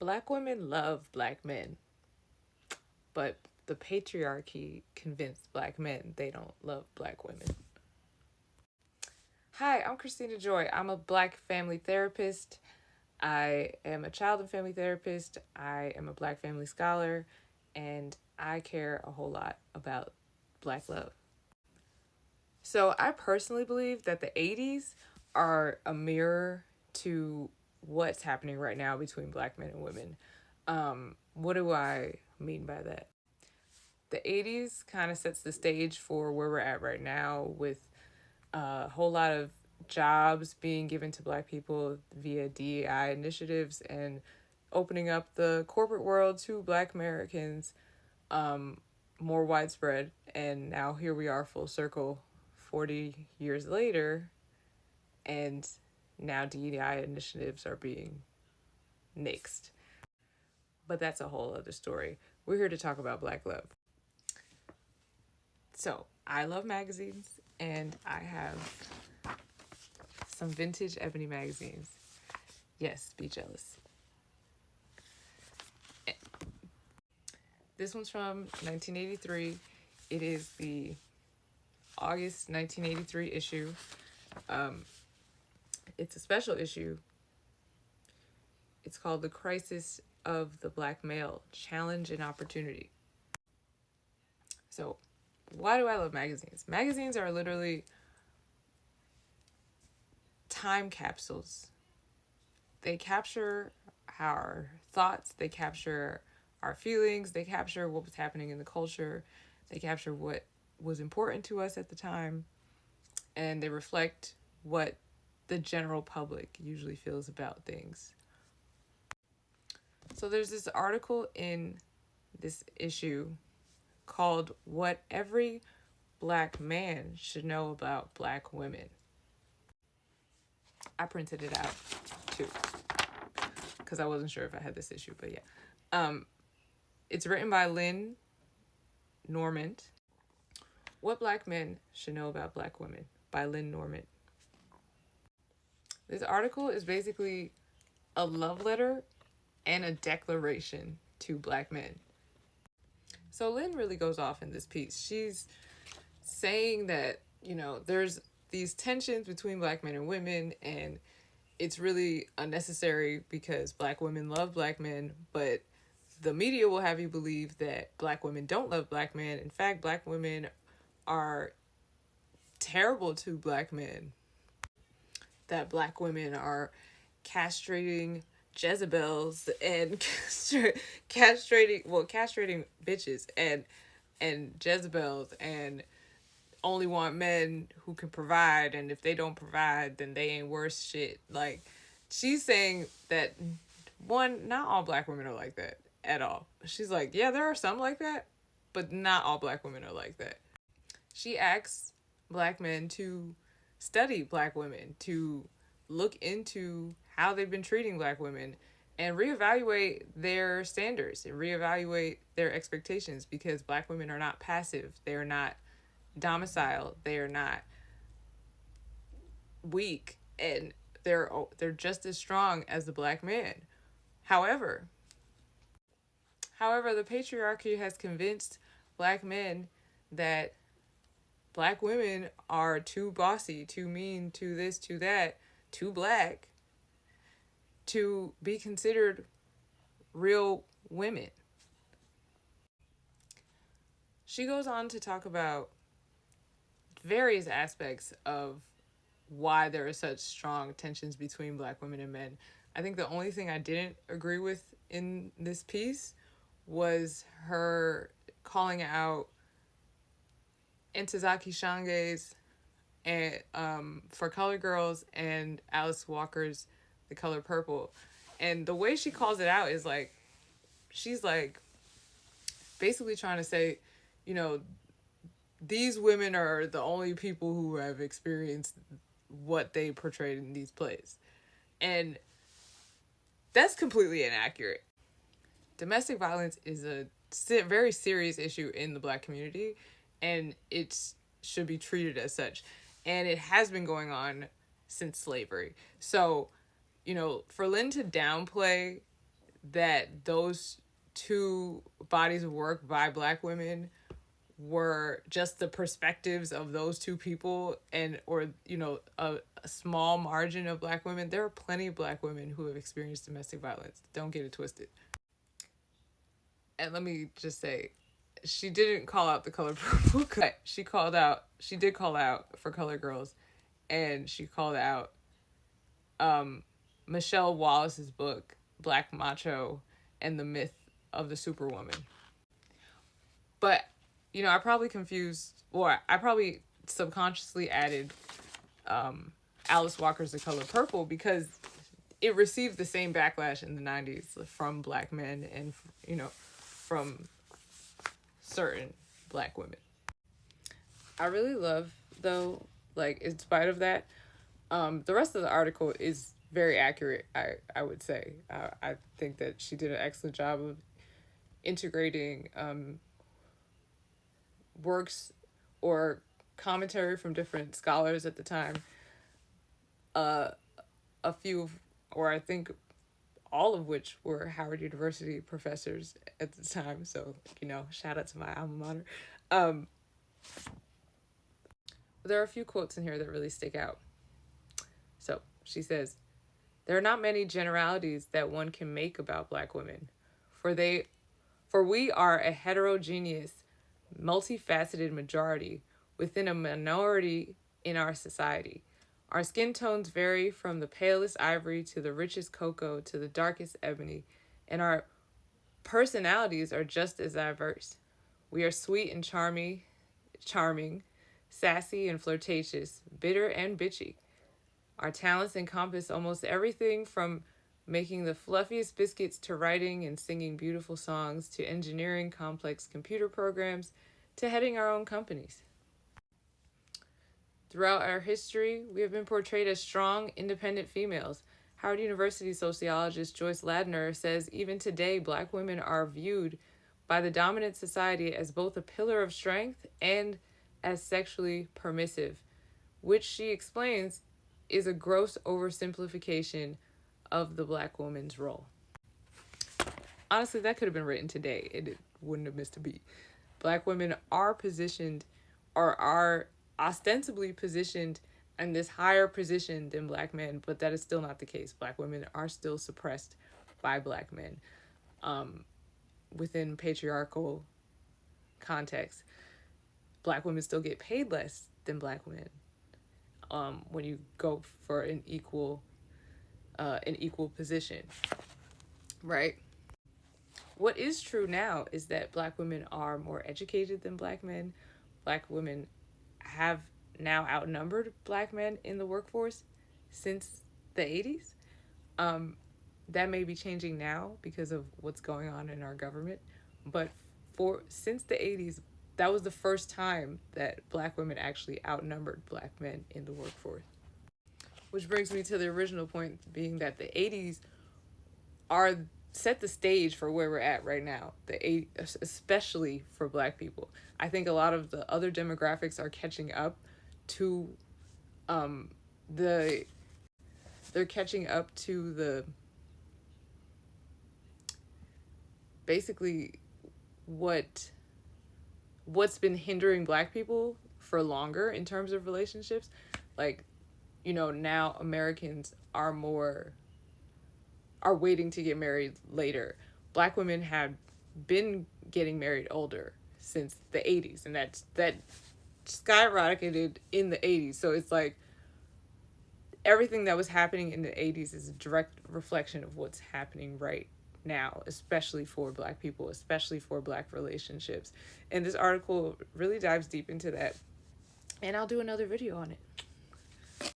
Black women love black men, but the patriarchy convinced black men they don't love black women. Hi, I'm Christina Joy. I'm a black family therapist. I am a child and family therapist. I am a black family scholar, and I care a whole lot about black love. So, I personally believe that the 80s are a mirror to what's happening right now between black men and women. What do I mean by that? The 80s kind of sets the stage for where we're at right now with a whole lot of jobs being given to black people via DEI initiatives and opening up the corporate world to black Americans more widespread. And now here we are full circle 40 years later, and now DEI initiatives are being nixed. But that's a whole other story. We're here to talk about black love. So, I love magazines, and I have some vintage Ebony magazines. Yes, be jealous. This one's from 1983. It is the August 1983 issue. It's a special issue. It's called The Crisis of the Black Male, Challenge and Opportunity. So, why do I love magazines? Magazines are literally time capsules. They capture our thoughts, they capture our feelings, they capture what was happening in the culture, they capture what was important to us at the time, and they reflect what the general public usually feels about things. So there's this article in this issue called What Every Black Man Should Know About Black Women. I printed it out too because I wasn't sure if I had this issue, but yeah. It's written by Lynn Normant. What Black Men Should Know About Black Women by Lynn Normant. This article is basically a love letter and a declaration to black men. So Lynn really goes off in this piece. She's saying that, there's these tensions between black men and women, and it's really unnecessary because black women love black men, but the media will have you believe that black women don't love black men. In fact, black women are terrible to black men. That black women are castrating Jezebels and castrating bitches and Jezebels, and only want men who can provide, and if they don't provide, then they ain't worth shit. Like, she's saying that, one, not all black women are like that at all. She's like, yeah, there are some like that, but not all black women are like that. She asks black men to study black women, to look into how they've been treating black women, and reevaluate their standards and reevaluate their expectations, because black women are not passive. They are not domicile. They are not weak, and they're just as strong as the black man. However, the patriarchy has convinced black men that black women are too bossy, too mean, too this, too that, too black to be considered real women. She goes on to talk about various aspects of why there are such strong tensions between black women and men. I think the only thing I didn't agree with in this piece was her calling out Ntozake Shange's and For Color Girls and Alice Walker's The Color Purple. And the way she calls it out is like, she's like basically trying to say, these women are the only people who have experienced what they portrayed in these plays. And that's completely inaccurate. Domestic violence is a very serious issue in the black community, and it should be treated as such. And it has been going on since slavery. So, for Lynn to downplay that those two bodies of work by Black women were just the perspectives of those two people, and or a small margin of Black women. There are plenty of Black women who have experienced domestic violence. Don't get it twisted. And let me just say, she didn't call out the color purple. She did call out for Color Girls, and she called out Michelle Wallace's book Black Macho and the Myth of the Superwoman. But I probably confused, or I probably subconsciously added Alice Walker's The Color Purple because it received the same backlash in the 90s from Black men and from certain Black women. I really love, though, like, in spite of that, the rest of the article is very accurate, I would say. I think that she did an excellent job of integrating works or commentary from different scholars at the time. A few, or I think all of which were Howard University professors at the time. So, shout out to my alma mater. There are a few quotes in here that really stick out. So she says, "There are not many generalities that one can make about Black women, for we are a heterogeneous, multifaceted majority within a minority in our society. Our skin tones vary from the palest ivory to the richest cocoa to the darkest ebony, and our personalities are just as diverse. We are sweet and charming, sassy and flirtatious, bitter and bitchy. Our talents encompass almost everything from making the fluffiest biscuits to writing and singing beautiful songs to engineering complex computer programs to heading our own companies. Throughout our history, we have been portrayed as strong, independent females. Howard University sociologist Joyce Ladner says even today, Black women are viewed by the dominant society as both a pillar of strength and as sexually permissive, which she explains is a gross oversimplification of the Black woman's role." Honestly, that could have been written today and it wouldn't have missed a beat. Black women are positioned, or are ostensibly positioned, in this higher position than Black men, but that is still not the case. Black women are still suppressed by Black men within patriarchal context. Black women still get paid less than Black men when you go for an equal position, right? What is true now is that Black women are more educated than Black men. Black women have now outnumbered Black men in the workforce since the 80s. That may be changing now because of what's going on in our government, but since the 80s, that was the first time that Black women actually outnumbered Black men in the workforce. Which brings me to the original point, being that the 80s set the stage for where we're at right now. The 80s, especially for Black people. I think a lot of the other demographics are catching up to they're catching up to the basically what's been hindering Black people for longer in terms of relationships. Like, now Americans are waiting to get married later. Black women have been getting married older since the 80s, and that skyrocketed in the 80s. So it's like everything that was happening in the 80s is a direct reflection of what's happening right now, especially for Black people, especially for Black relationships. And this article really dives deep into that, and I'll do another video on it.